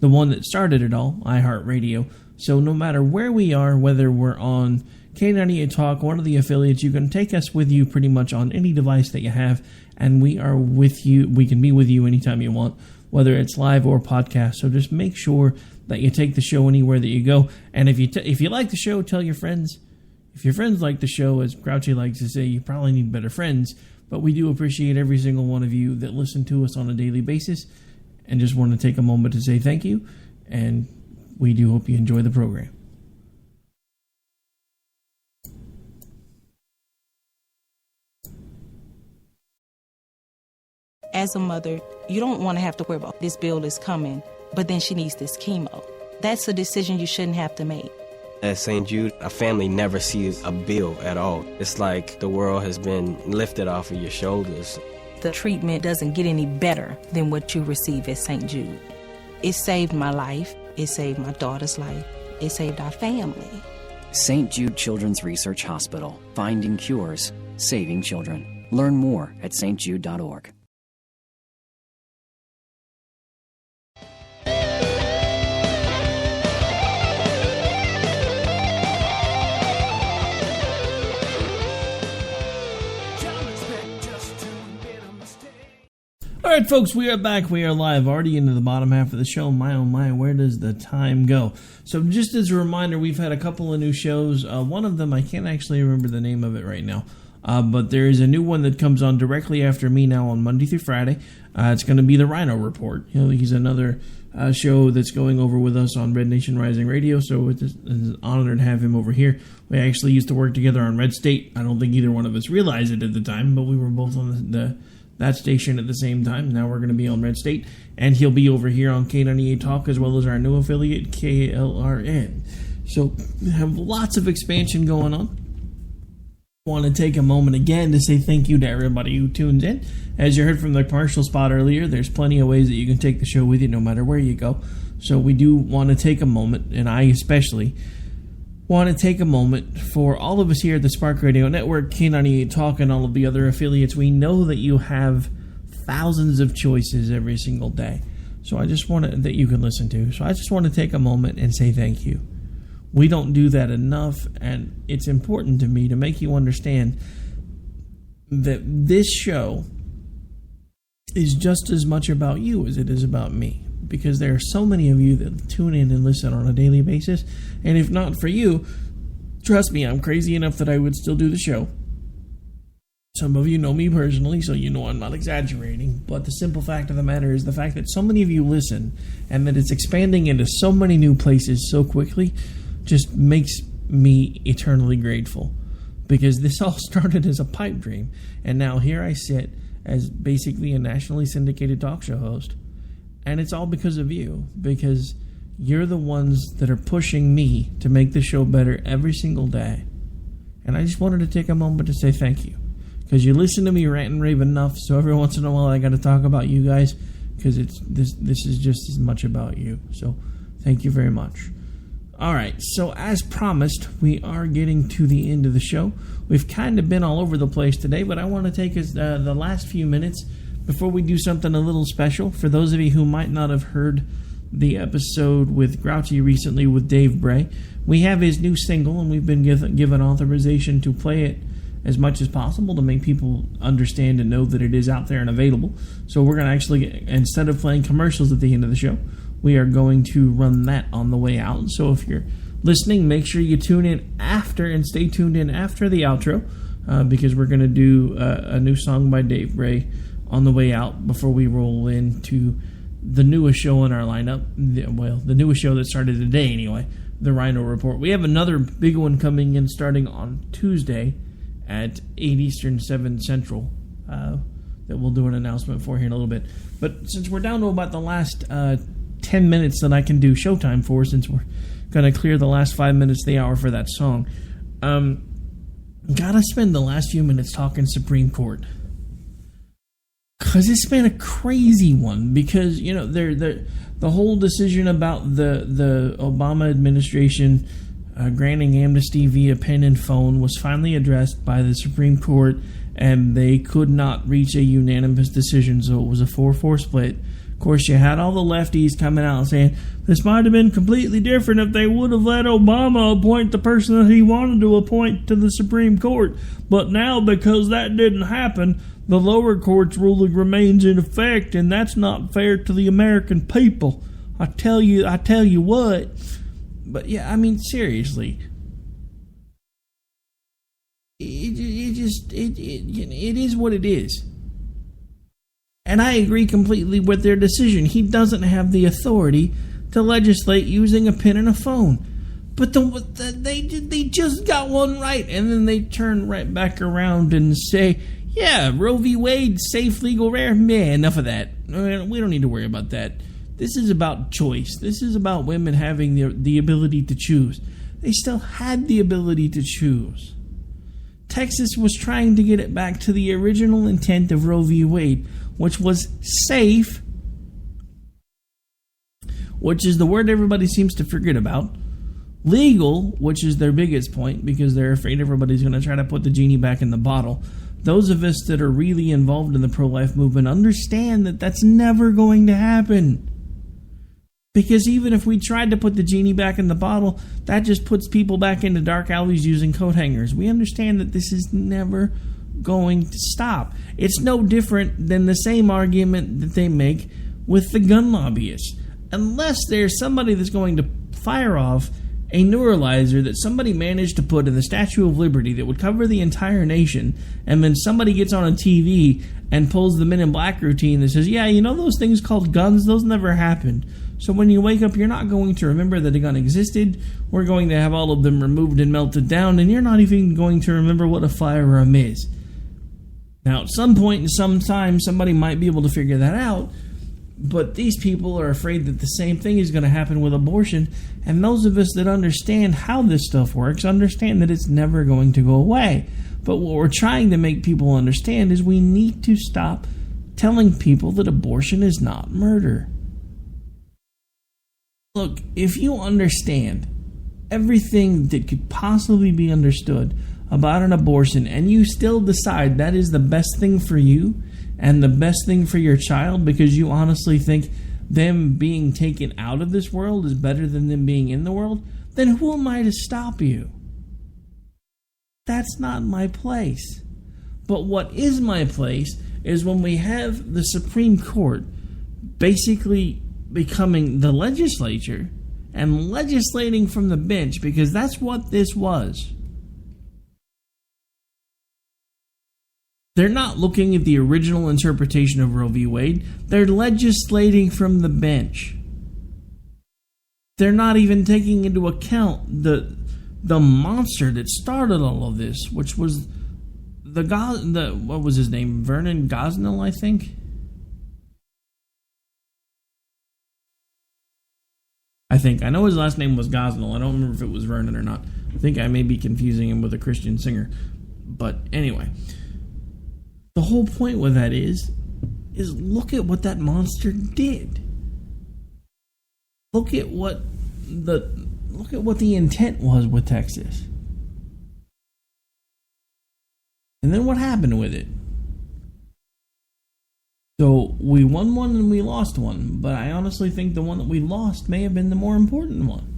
the one that started it all, iHeartRadio. So no matter where we are, whether we're on K98 Talk, one of the affiliates, you can take us with you pretty much on any device that you have, and we are with you. We can be with you anytime you want, whether it's live or podcast. So just make sure that you take the show anywhere that you go. And if you like the show, tell your friends. If your friends like the show, as Grouchy likes to say, you probably need better friends. But we do appreciate every single one of you that listen to us on a daily basis, and just want to take a moment to say thank you. And we do hope you enjoy the program. As a mother, you don't want to have to worry about this bill is coming, but then she needs this chemo. That's a decision you shouldn't have to make. At St. Jude, a family never sees a bill at all. It's like the world has been lifted off of your shoulders. The treatment doesn't get any better than what you receive at St. Jude. It saved my life. It saved my daughter's life. It saved our family. St. Jude Children's Research Hospital. Finding cures. Saving children. Learn more at stjude.org. All right, folks, we are back. We are live, already into the bottom half of the show. My, oh my, where does the time go? So just as a reminder, we've had a couple of new shows. One of them, I can't actually remember the name of it right now, but there is a new one that comes on directly after me now on Monday through Friday. It's going to be the Rhino Report. You know, he's another show that's going over with us on Red Nation Rising Radio, so it's an honor to have him over here. We actually used to work together on Red State. I don't think either one of us realized it at the time, but we were both on that station at the same time. Now we're going to be on Red State, and he'll be over here on K98 Talk as well as our new affiliate, KLRN. So we have lots of expansion going on. I want to take a moment again to say thank you to everybody who tunes in. As you heard from the commercial spot earlier, there's plenty of ways that you can take the show with you no matter where you go. So we do want to take a moment, and I especially want to take a moment for all of us here at the Spark Radio Network, K98 Talk, and all of the other affiliates. We know that you have thousands of choices every single day. So I just want that you can listen to. So I just want to take a moment and say thank you. We don't do that enough, and it's important to me to make you understand that this show is just as much about you as it is about me. Because there are so many of you that tune in and listen on a daily basis. And if not for you, trust me, I'm crazy enough that I would still do the show. Some of you know me personally, so you know I'm not exaggerating. But the simple fact of the matter is the fact that so many of you listen and that it's expanding into so many new places so quickly just makes me eternally grateful. Because this all started as a pipe dream. And now here I sit as basically a nationally syndicated talk show host. And it's all because of you, because you're the ones that are pushing me to make the show better every single day. And I just wanted to take a moment to say thank you, because you listen to me rant and rave enough, so every once in a while I got to talk about you guys, because this is just as much about you. So Thank you very much. All right, so as promised, we are getting to the end of the show. We've kind of been all over the place today, but I want to take us the last few minutes before we do something a little special. For those of you who might not have heard the episode with Grouchy recently with Dave Bray, we have his new single, and we've been given authorization to play it as much as possible to make people understand and know that it is out there and available. So we're going to actually, instead of playing commercials at the end of the show, we are going to run that on the way out. So if you're listening, make sure you tune in after and stay tuned in after the outro, because we're going to do a new song by Dave Bray on the way out before we roll into the newest show in our lineup. The newest show that started today anyway, the Rhino Report. We have another big one coming in starting on Tuesday at 8 Eastern, 7 Central, that we'll do an announcement for here in a little bit. But since we're down to about the last 10 minutes that I can do showtime for, since we're going to clear the last 5 minutes of the hour for that song, gotta spend the last few minutes talking Supreme Court. Because it's been a crazy one. Because, you know, the whole decision about the Obama administration granting amnesty via pen and phone was finally addressed by the Supreme Court, and they could not reach a unanimous decision, so it was a 4-4 split. Of course, you had all the lefties coming out and saying, this might have been completely different if they would have let Obama appoint the person that he wanted to appoint to the Supreme Court. But now, because that didn't happen, the lower court's ruling remains in effect, and that's not fair to the American people. I tell you what. But yeah, I mean, seriously, it is what it is. And I agree completely with their decision. He doesn't have the authority to legislate using a pen and a phone. But they just got one right, and then they turn right back around and say, yeah, Roe v. Wade, safe, legal, rare. Man, enough of that. We don't need to worry about that. This is about choice. This is about women having the ability to choose. They still had the ability to choose. Texas was trying to get it back to the original intent of Roe v. Wade, which was safe, which is the word everybody seems to forget about. Legal, which is their biggest point, because they're afraid everybody's going to try to put the genie back in the bottle. Those of us that are really involved in the pro-life movement understand that that's never going to happen. Because even if we tried to put the genie back in the bottle, that just puts people back into dark alleys using coat hangers. We understand that this is never going to stop. It's no different than the same argument that they make with the gun lobbyists. Unless there's somebody that's going to fire off a neuralizer that somebody managed to put in the Statue of Liberty that would cover the entire nation, and then somebody gets on a TV and pulls the Men in Black routine that says, yeah, you know those things called guns? Those never happened. So when you wake up, you're not going to remember that a gun existed. We're going to have all of them removed and melted down, and you're not even going to remember what a firearm is. Now, at some point in some time, somebody might be able to figure that out, but these people are afraid that the same thing is going to happen with abortion, and those of us that understand how this stuff works understand that it's never going to go away. But what we're trying to make people understand is we need to stop telling people that abortion is not murder. Look, if you understand everything that could possibly be understood about an abortion, and you still decide that is the best thing for you and the best thing for your child because you honestly think them being taken out of this world is better than them being in the world, then who am I to stop you? That's not my place. But what is my place is when we have the Supreme Court basically becoming the legislature and legislating from the bench, because that's what this was. They're not looking at the original interpretation of Roe v. Wade. They're legislating from the bench. They're not even taking into account the monster that started all of this, which was what was his name? Vernon Gosnell, I think. I know his last name was Gosnell. I don't remember if it was Vernon or not. I think I may be confusing him with a Christian singer. But anyway, the whole point with that is look at what that monster did. Look at what what the intent was with Texas. And then what happened with it? So we won one and we lost one, but I honestly think the one that we lost may have been the more important one.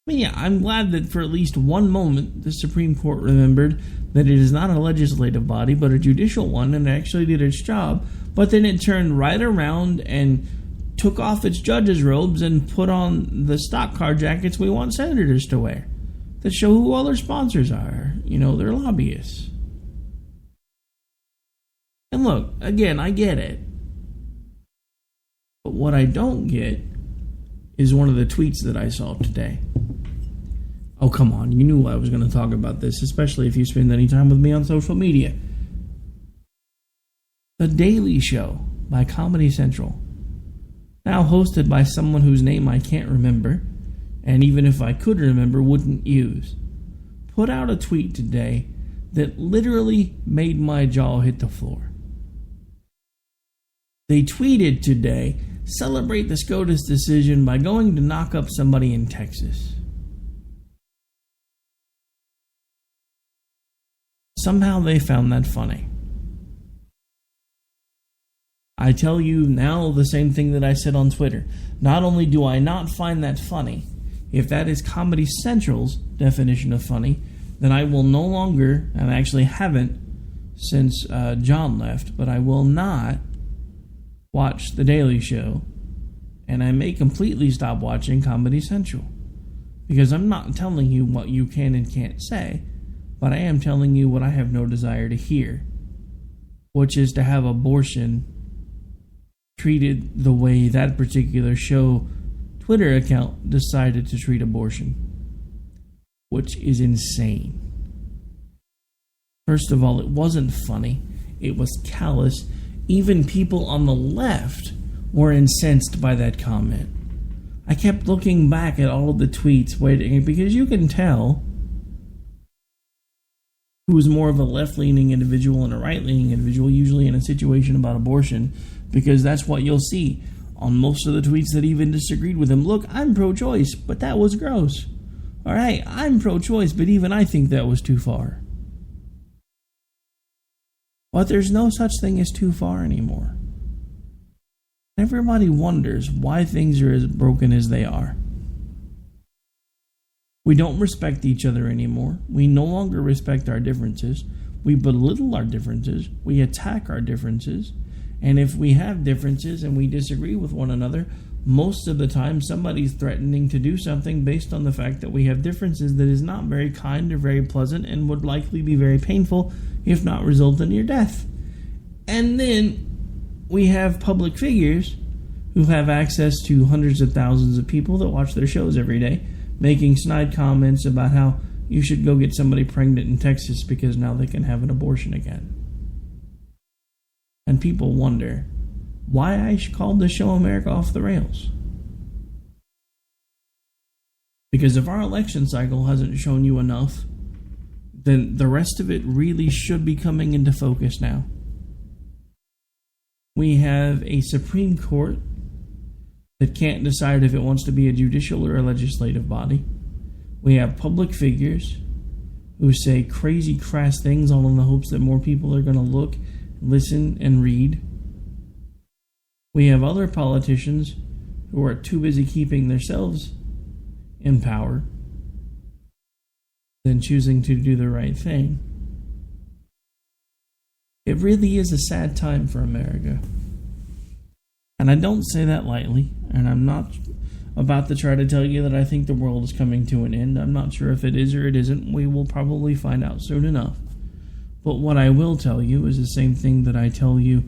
I mean, yeah, I'm glad that for at least one moment the Supreme Court remembered that it is not a legislative body but a judicial one and actually did its job, but then it turned right around and took off its judges' robes and put on the stock car jackets we want senators to wear that show who all their sponsors are, their lobbyists. And look, again, I get it. But what I don't get is one of the tweets that I saw today. Oh, come on. You knew I was going to talk about this, especially if you spend any time with me on social media. The Daily Show by Comedy Central, now hosted by someone whose name I can't remember, and even if I could remember, wouldn't use, put out a tweet today that literally made my jaw hit the floor. They tweeted today, celebrate the SCOTUS decision by going to knock up somebody in Texas. Somehow they found that funny. I tell you now the same thing that I said on Twitter. Not only do I not find that funny, if that is Comedy Central's definition of funny, then I will no longer, and I actually haven't since John left, but I will not watch The Daily Show, and I may completely stop watching Comedy Central. Because I'm not telling you what you can and can't say, but I am telling you what I have no desire to hear, which is to have abortion treated the way that particular show Twitter account decided to treat abortion, which is insane. First of all, it wasn't funny. It was callous. Even people on the left were incensed by that comment. I kept looking back at all of the tweets, waiting, because you can tell who is more of a left-leaning individual and a right-leaning individual, usually in a situation about abortion, because that's what you'll see on most of the tweets that even disagreed with him. Look, I'm pro-choice, but that was gross. All right, I'm pro-choice, but even I think that was too far. But there's no such thing as too far anymore. Everybody wonders why things are as broken as they are. We don't respect each other anymore. We no longer respect our differences. We belittle our differences. We attack our differences. And if we have differences and we disagree with one another, most of the time somebody's threatening to do something based on the fact that we have differences that is not very kind or very pleasant and would likely be very painful, if not result in your death. And then we have public figures who have access to hundreds of thousands of people that watch their shows every day, making snide comments about how you should go get somebody pregnant in Texas because now they can have an abortion again. And people wonder why I called the show America Off the Rails. Because if our election cycle hasn't shown you enough, then the rest of it really should be coming into focus now. We have a Supreme Court that can't decide if it wants to be a judicial or a legislative body. We have public figures who say crazy, crass things all in the hopes that more people are going to look, listen, and read. We have other politicians who are too busy keeping themselves in power than choosing to do the right thing. It really is a sad time for America. And I don't say that lightly, and I'm not about to try to tell you that I think the world is coming to an end. I'm not sure if it is or it isn't. We will probably find out soon enough. But what I will tell you is the same thing that I tell you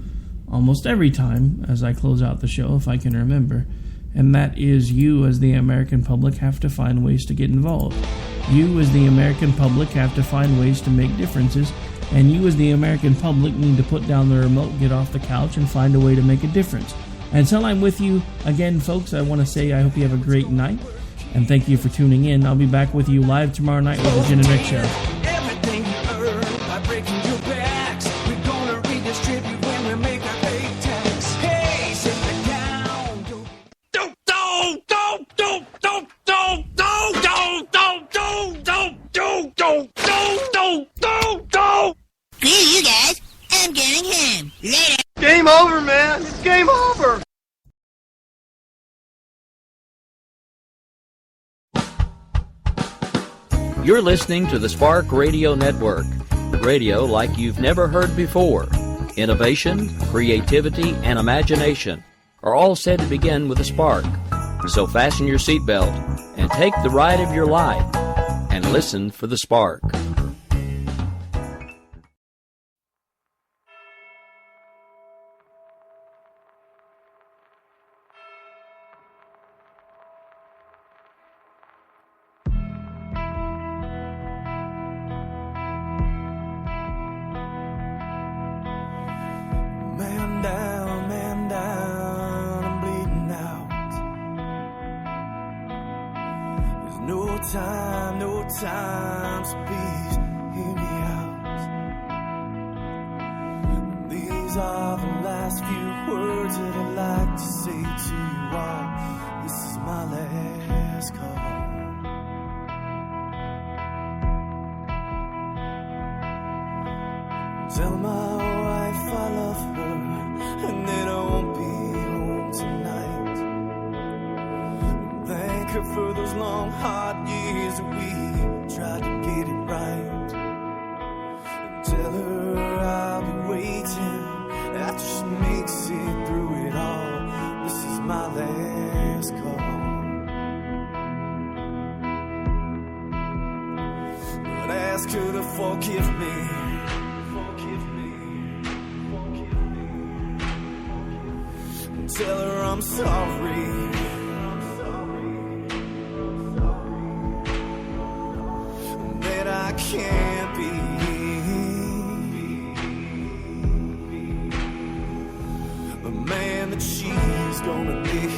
almost every time as I close out the show, if I can remember, and that is you as the American public have to find ways to get involved. You as the American public have to find ways to make differences, and you as the American public need to put down the remote, get off the couch, and find a way to make a difference. Until I'm with you again, folks, I want to say I hope you have a great night, and thank you for tuning in. I'll be back with you live tomorrow night with the Jen and Rick Show. Everything you earn by breaking your backs, we're gonna redistribute when we make our pay tax. Hey, sit down. Don't. You're listening to the Spark Radio Network, radio like you've never heard before. Innovation, creativity, and imagination are all said to begin with a spark. So fasten your seatbelt and take the ride of your life and listen for the spark. Man down, I'm bleeding out. There's no time, so please hear me out. These are the last few words that I'd like to say to you all. This is my last call. Tell my wife I love her and that I won't be home tonight. Thank her for those long, hard years that we tried to get it right. And tell her I'll be waiting after she makes it through it all. This is my last call. But ask her to forgive me. Tell her I'm sorry. That I can't be the man that she's gonna be.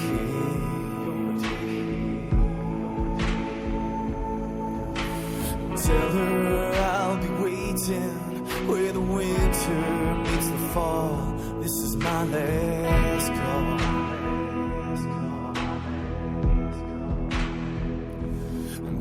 Tell her I'll be waiting where the winter meets the fall. This is my last call.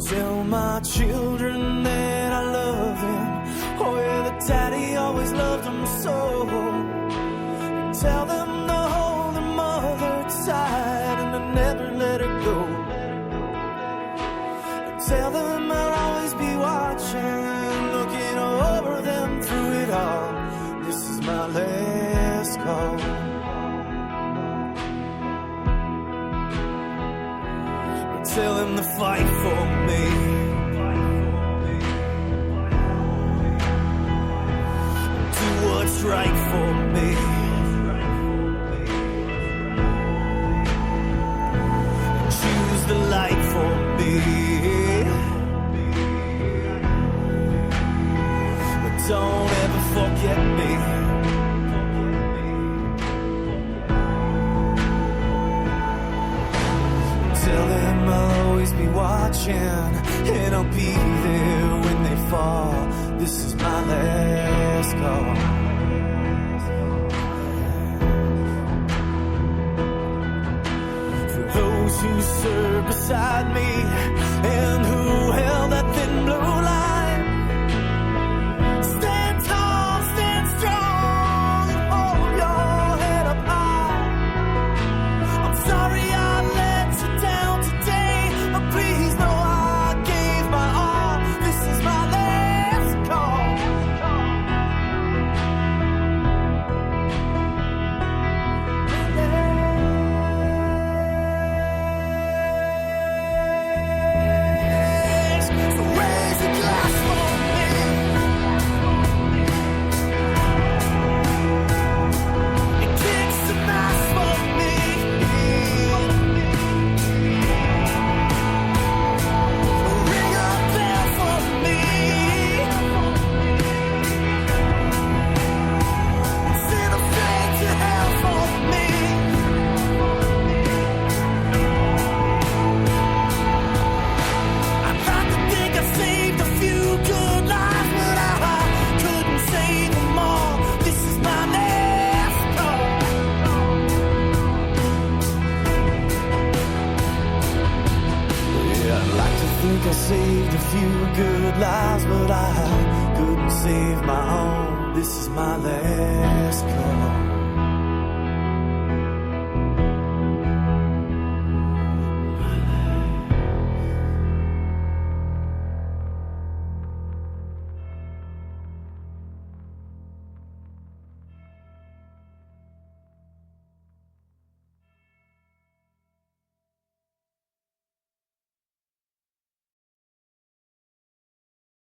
Tell my children that I love them. Oh yeah, that daddy always loved them so. And tell them to hold their mother tight and to never let her go. And tell them I'll always be watching, looking over them through it all. This is my last call. Tell him to fight for me. Do what's right for me. Choose the light for me. But don't ever forget me. Tell them I'll always be watching, and I'll be there when they fall. This is my last call. For those who served beside me and who held that thin blue line, stand tall, stand strong, and hold your head up high. I'm sorry I let you down today, but please know I gave my all. This is my last call. So raise a glass for me. And kick some ass for me. Ring a bell for me. Send a flag to hell for me. I'd like to think I saved a few good lives, but I couldn't save them all. This is my last call. Yeah, I'd like to think I saved a few good lives, but I couldn't save my own. This is my last call.